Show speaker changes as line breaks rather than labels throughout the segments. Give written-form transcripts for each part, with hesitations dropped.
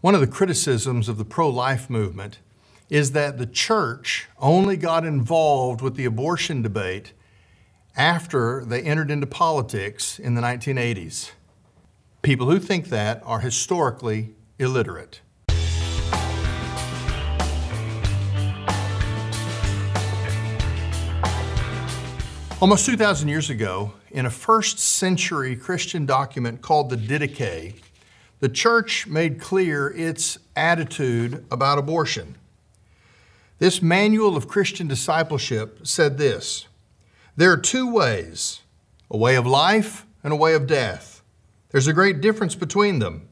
One of the criticisms of the pro-life movement is that the church only got involved with the abortion debate after they entered into politics in the 1980s. People who think that are historically illiterate. Almost 2,000 years ago, in a first century Christian document called the Didache, the church made clear its attitude about abortion. This manual of Christian discipleship said this: there are two ways, a way of life and a way of death. There's a great difference between them.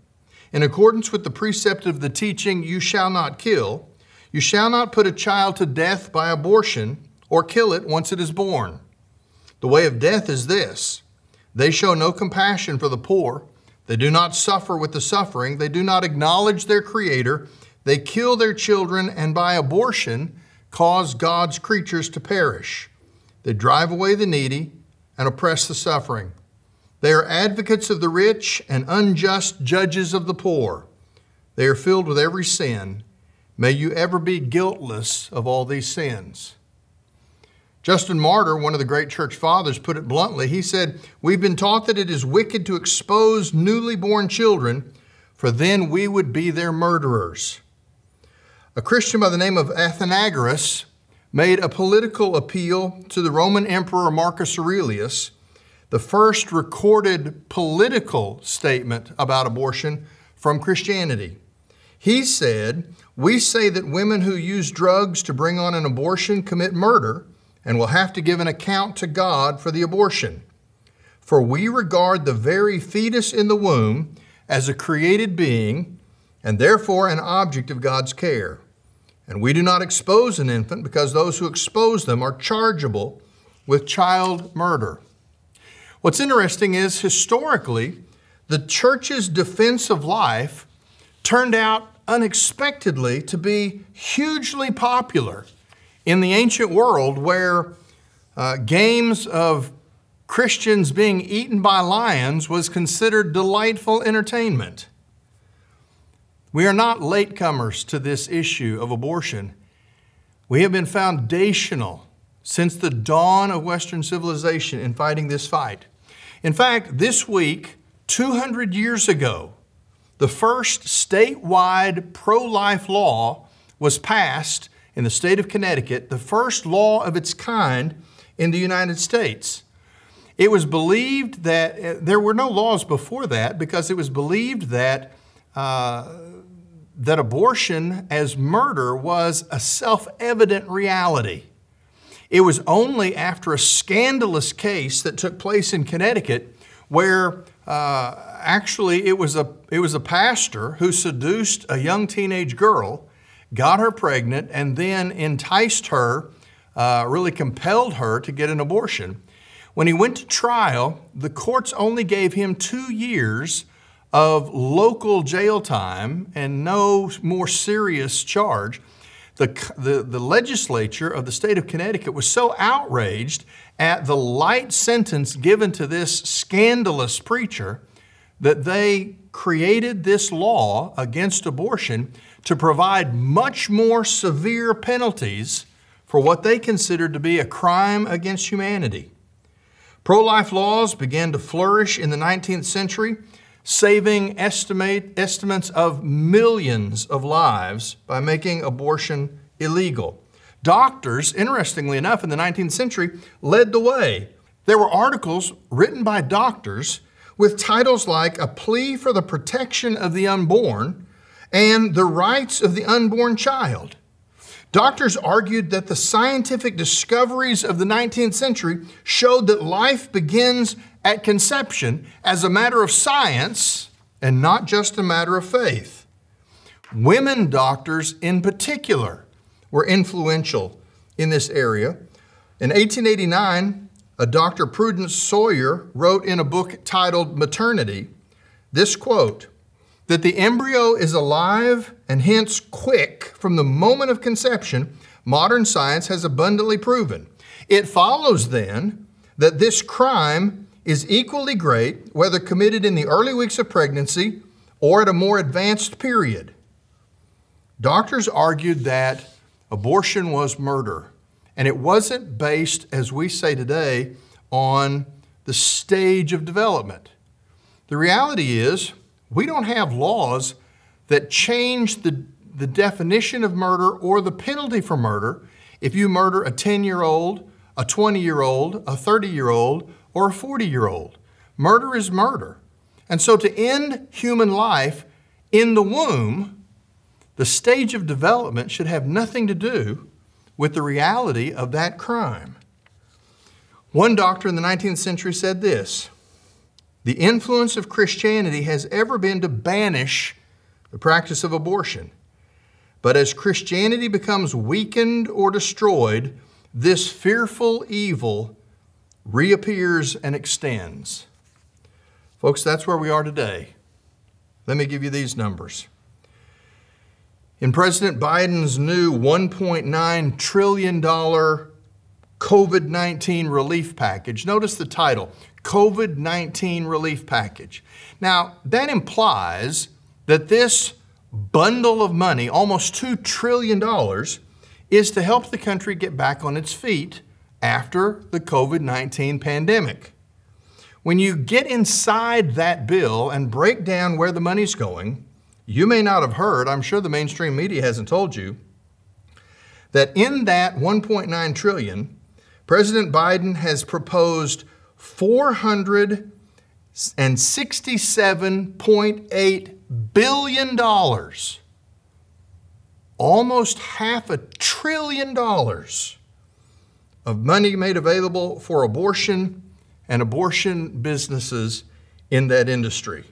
In accordance with the precept of the teaching, you shall not kill, you shall not put a child to death by abortion or kill it once it is born. The way of death is this: they show no compassion for the poor, they do not suffer with the suffering, they do not acknowledge their Creator, they kill their children, and by abortion cause God's creatures to perish. They drive away the needy and oppress the suffering. They are advocates of the rich and unjust judges of the poor. They are filled with every sin. May you ever be guiltless of all these sins. Justin Martyr, one of the great church fathers, put it bluntly. He said, "We've been taught that it is wicked to expose newly born children, for then we would be their murderers." A Christian by the name of Athenagoras made a political appeal to the Roman Emperor Marcus Aurelius, the first recorded political statement about abortion from Christianity. He said, "We say that women who use drugs to bring on an abortion commit murder and will have to give an account to God for the abortion. For we regard the very fetus in the womb as a created being and therefore an object of God's care. And we do not expose an infant because those who expose them are chargeable with child murder." What's interesting is historically, the church's defense of life turned out unexpectedly to be hugely popular in the ancient world, where games of Christians being eaten by lions was considered delightful entertainment. We are not latecomers to this issue of abortion. We have been foundational since the dawn of Western civilization in fighting this fight. In fact, this week, 200 years ago, the first statewide pro-life law was passed in the state of Connecticut, the first law of its kind in the United States. It was believed that there were no laws before that because it was believed that that abortion as murder was a self-evident reality. It was only after a scandalous case that took place in Connecticut where actually it was a pastor who seduced a young teenage girl, got her pregnant, and then enticed her, really compelled her to get an abortion. When he went to trial, the courts only gave him 2 years of local jail time and no more serious charge. The legislature of the state of Connecticut was so outraged at the light sentence given to this scandalous preacher that they created this law against abortion to provide much more severe penalties for what they considered to be a crime against humanity. Pro-life laws began to flourish in the 19th century, saving estimates of millions of lives by making abortion illegal. Doctors, interestingly enough, in the 19th century, led the way. There were articles written by doctors with titles like "A Plea for the Protection of the Unborn" and "The Rights of the Unborn Child." Doctors argued that the scientific discoveries of the 19th century showed that life begins at conception as a matter of science and not just a matter of faith. Women doctors in particular were influential in this area. In 1889, a Dr. Prudence Sawyer wrote in a book titled Maternity this quote: "That the embryo is alive and hence quick from the moment of conception, modern science has abundantly proven. It follows then that this crime is equally great whether committed in the early weeks of pregnancy or at a more advanced period. doctors argued that abortion was murder. And it wasn't based, as we say today, on the stage of development. The reality is, we don't have laws that change the definition of murder or the penalty for murder if you murder a 10-year-old, a 20-year-old, a 30-year-old, or a 40-year-old. Murder is murder. And so to end human life in the womb, the stage of development should have nothing to do with the reality of that crime. One doctor in the 19th century said this: "The influence of Christianity has ever been to banish the practice of abortion. But as Christianity becomes weakened or destroyed, this fearful evil reappears and extends." Folks, that's where we are today. Let me give you these numbers. In President Biden's new $1.9 trillion COVID-19 relief package, notice the title, COVID-19 relief package. Now, that implies that this bundle of money, almost $2 trillion, is to help the country get back on its feet after the COVID-19 pandemic. When you get inside that bill and break down where the money's going, you may not have heard, I'm sure the mainstream media hasn't told you, that in that $1.9 trillion, President Biden has proposed $467.8 billion, almost $500 billion of money made available for abortion and abortion businesses in that industry.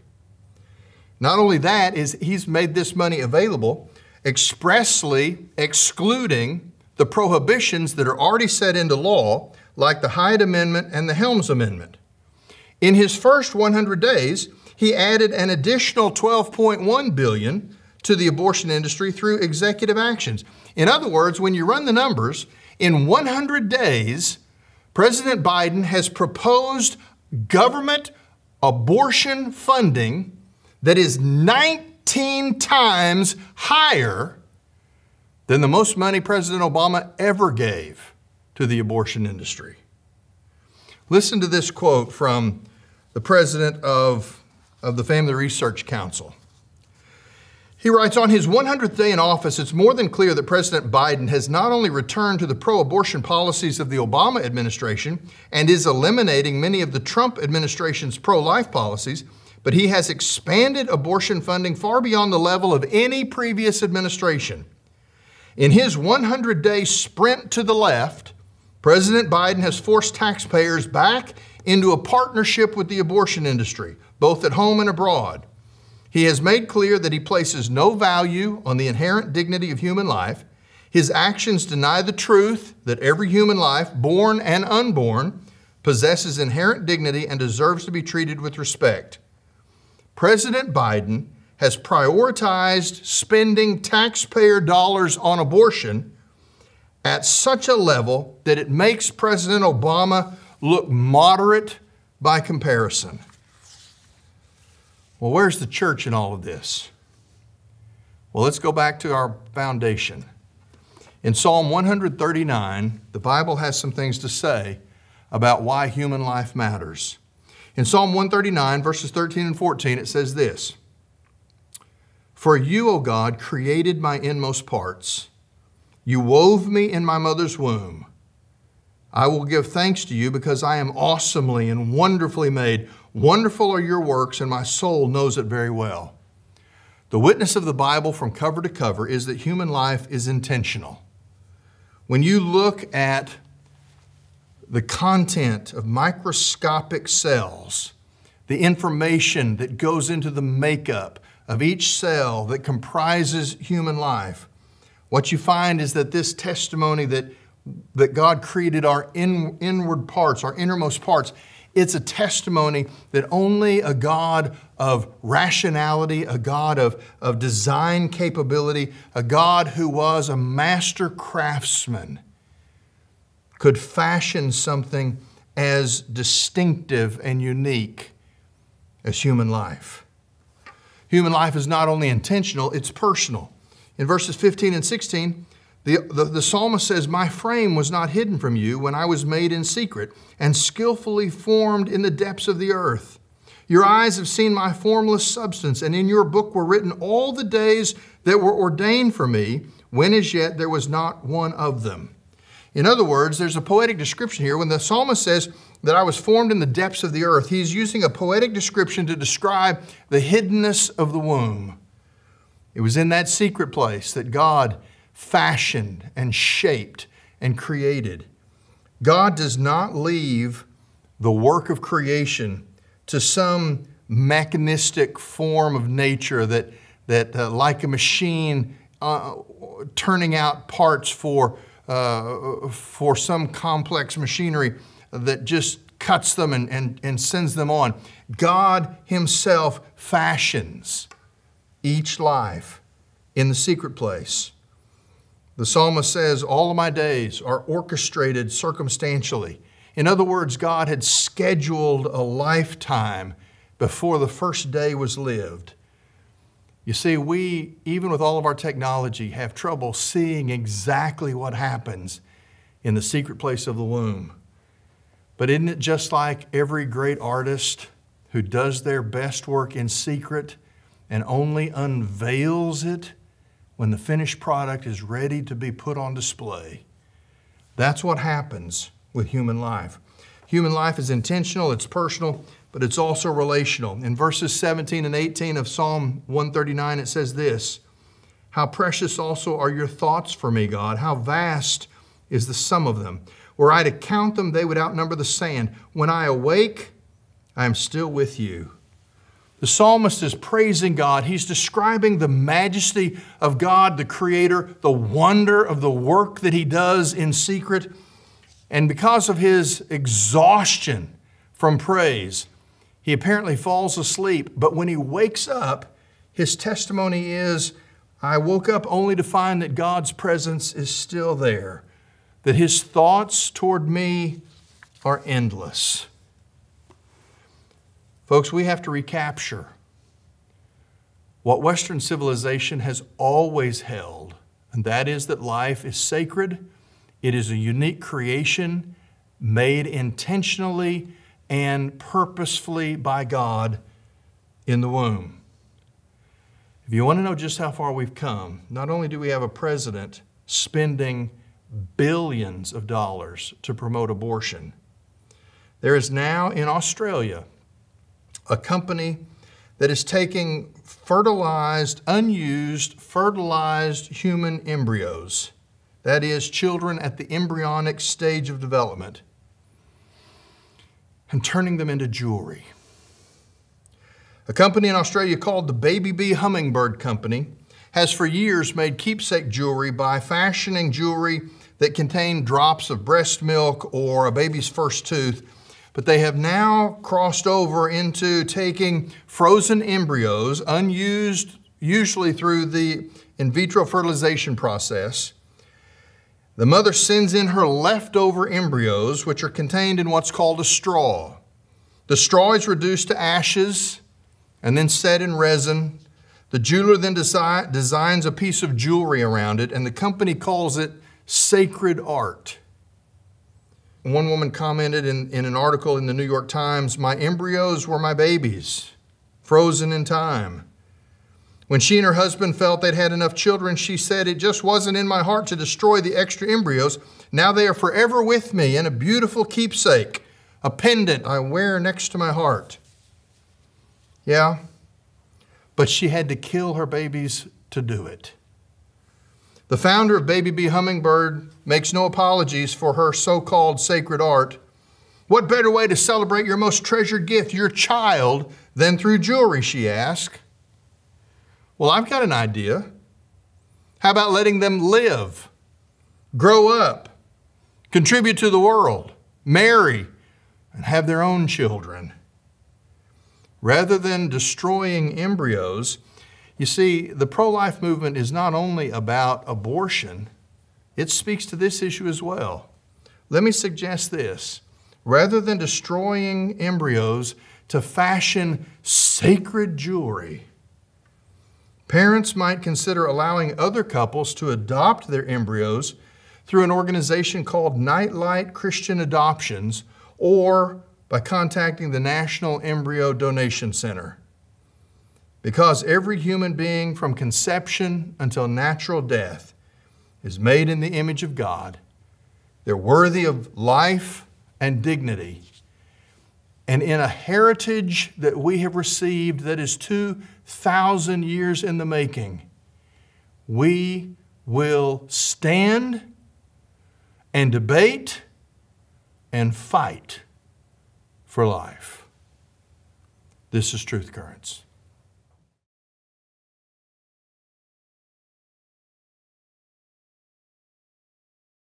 Not only that, he's made this money available expressly excluding the prohibitions that are already set into law, like the Hyde Amendment and the Helms Amendment. In his first 100 days, he added an additional $12.1 billion to the abortion industry through executive actions. In other words, when you run the numbers, in 100 days, President Biden has proposed government abortion funding that is 19 times higher than the most money President Obama ever gave to the abortion industry. Listen to this quote from the president of the Family Research Council. He writes, "On his 100th day in office, it's more than clear that President Biden has not only returned to the pro-abortion policies of the Obama administration and is eliminating many of the Trump administration's pro-life policies, but he has expanded abortion funding far beyond the level of any previous administration. In his 100-day sprint to the left, President Biden has forced taxpayers back into a partnership with the abortion industry, both at home and abroad. He has made clear that he places no value on the inherent dignity of human life. His actions deny the truth that every human life, born and unborn, possesses inherent dignity and deserves to be treated with respect. President Biden has prioritized spending taxpayer dollars on abortion at such a level that it makes President Obama look moderate by comparison." Well, where's the church in all of this? Well, let's go back to our foundation. In Psalm 139, the Bible has some things to say about why human life matters. In Psalm 139, verses 13 and 14, it says this: "For you, O God, created my inmost parts. You wove me in my mother's womb. I will give thanks to you because I am awesomely and wonderfully made. Wonderful are your works, and my soul knows it very well." The witness of the Bible from cover to cover is that human life is intentional. When you look at the content of microscopic cells, the information that goes into the makeup of each cell that comprises human life, what you find is that this testimony that God created our inward parts, our innermost parts, it's a testimony that only a God of rationality, a God of design capability, a God who was a master craftsman could fashion something as distinctive and unique as human life. Human life is not only intentional, it's personal. In verses 15 and 16, the psalmist says, "My frame was not hidden from you when I was made in secret and skillfully formed in the depths of the earth. Your eyes have seen my formless substance, and in your book were written all the days that were ordained for me, when as yet there was not one of them." In other words, there's a poetic description here. When the psalmist says that I was formed in the depths of the earth, he's using a poetic description to describe the hiddenness of the womb. It was in that secret place that God fashioned and shaped and created. God does not leave the work of creation to some mechanistic form of nature that like a machine turning out parts for some complex machinery that just cuts them and sends them on. God Himself fashions each life in the secret place. The psalmist says, "All of my days are orchestrated circumstantially." In other words, God had scheduled a lifetime before the first day was lived. You see, we, even with all of our technology, have trouble seeing exactly what happens in the secret place of the womb. But isn't it just like every great artist who does their best work in secret and only unveils it when the finished product is ready to be put on display? That's what happens with human life. Human life is intentional, it's personal, but it's also relational. In verses 17 and 18 of Psalm 139, it says this, "How precious also are your thoughts for me, God. How vast is the sum of them. Were I to count them, they would outnumber the sand. When I awake, I am still with you." The psalmist is praising God. He's describing the majesty of God, the Creator, the wonder of the work that He does in secret. And because of his exhaustion from praise, he apparently falls asleep. But when he wakes up, his testimony is, "I woke up only to find that God's presence is still there, that His thoughts toward me are endless." Folks, we have to recapture what Western civilization has always held, and that is that life is sacred. It is a unique creation made intentionally and purposefully by God in the womb. If you want to know just how far we've come, not only do we have a president spending billions of dollars to promote abortion, there is now in Australia a company that is taking unused fertilized human embryos, that is, children at the embryonic stage of development, and turning them into jewelry. A company in Australia called the Baby Bee Hummingbird Company has for years made keepsake jewelry by fashioning jewelry that contained drops of breast milk or a baby's first tooth. But they have now crossed over into taking frozen embryos, unused usually through the in vitro fertilization process. The mother sends in her leftover embryos, which are contained in what's called a straw. The straw is reduced to ashes and then set in resin. The jeweler then designs a piece of jewelry around it, and the company calls it sacred art. One woman commented in an article in the New York Times, "My embryos were my babies, frozen in time. When she and her husband felt they'd had enough children, she said, 'It just wasn't in my heart to destroy the extra embryos. Now they are forever with me in a beautiful keepsake, a pendant I wear next to my heart.'" Yeah, but she had to kill her babies to do it. The founder of Baby Bee Hummingbird makes no apologies for her so-called sacred art. What better way to celebrate your most treasured gift, your child, than through jewelry, she asked. Well, I've got an idea. How about letting them live, grow up, contribute to the world, marry, and have their own children? Rather than destroying embryos, you see, the pro-life movement is not only about abortion, it speaks to this issue as well. Let me suggest this. Rather than destroying embryos to fashion sacred jewelry, Parents might consider allowing other couples to adopt their embryos through an organization called Nightlight Christian Adoptions or by contacting the National Embryo Donation Center. Because every human being from conception until natural death is made in the image of God, they're worthy of life and dignity. And in a heritage that we have received that is 2,000 years in the making, we will stand and debate and fight for life. This is Truth Currents.